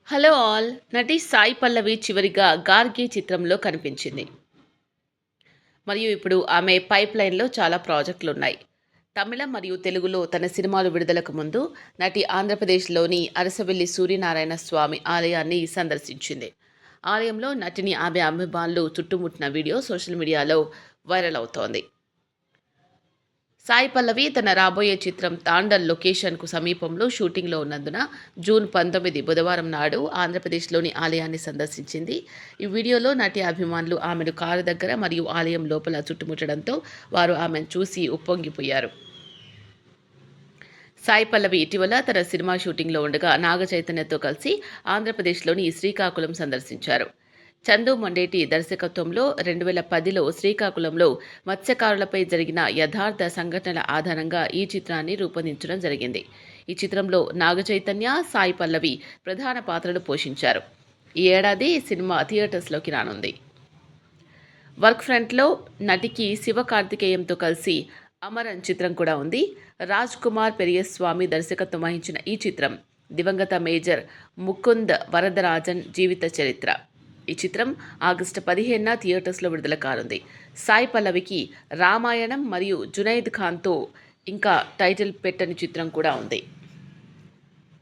Hello all. నటి సాయి పల్లవి చివరిగా 'గార్గి' చిత్రంలో కనిపించింది. మరియు ఇప్పుడు ఆమె పైప్ లైన్‌లో చాలా ప్రాజెక్టులున్నాయి. తమిళం మరియు తెలుగులో తన సినిమాలు విడుదలకు ముందు నటి ఆంధ్రప్రదేశ్‌లోని అరసవెల్లి సూర్యనారాయణ స్వామి ఆలయాన్ని సందర్శించింది. ఆలయంలో నటిని ఆమె అభిమానులు చుట్టుముట్టిన వీడియో సోషల్ మీడియాలో వైరల్ అవుతోంది. సాయి పల్లవి తన రాబోయే చిత్రం 'తాండల్' లొకేషన్‌కు సమీపంలో షూటింగ్‌లో ఉన్నందున జూన్ 19 బుధవారం నాడు ఆంధ్రప్రదేశ్‌లోని ఆలయాన్ని సందర్శించింది. ఈ వీడియోలో నటి అభిమానులు ఆమెను కారు దగ్గర మరియు ఆలయం లోపల చుట్టుముట్టడంతో వారు ఆమెను చూసి ఉప్పొంగిపోయారు. సాయి పల్లవి ఇటీవల తన సినిమా షూటింగ్‌లో ఉండగా నాగ చైతన్యతో కలిసి ఆంధ్రప్రదేశ్‌లోని శ్రీకాకుళం సందర్శించారు. చందు మొండేటి దర్శకత్వంలో 2010లో శ్రీకాకుళంలో మత్స్యకారులపై జరిగిన యథార్థ సంఘటనల ఆధారంగా ఈ చిత్రాన్ని రూపొందించడం జరిగింది. ఈ చిత్రంలో నాగ చైతన్య, సాయి పల్లవి ప్రధాన పాత్రలు పోషించారు. ఈ ఏడాది సినిమా థియేటర్స్లోకి రానుంది. వర్క్ ఫ్రంట్లో నటికి శివకార్తికేయంతో కలిసి అమరన్ చిత్రం కూడా ఉంది. రాజ్ కుమార్ పెరియస్వామి దర్శకత్వం వహించిన ఈ చిత్రం దివంగత మేజర్ ముకుంద్ వరదరాజన్ జీవిత చరిత్ర. ఈ చిత్రం ఆగస్టు 15న థియేటర్స్లో విడుదల కానుంది. సాయి పల్లవికి రామాయణం మరియు జునైద్ ఖాన్తో ఇంకా టైటిల్ పెట్టని చిత్రం కూడా ఉంది.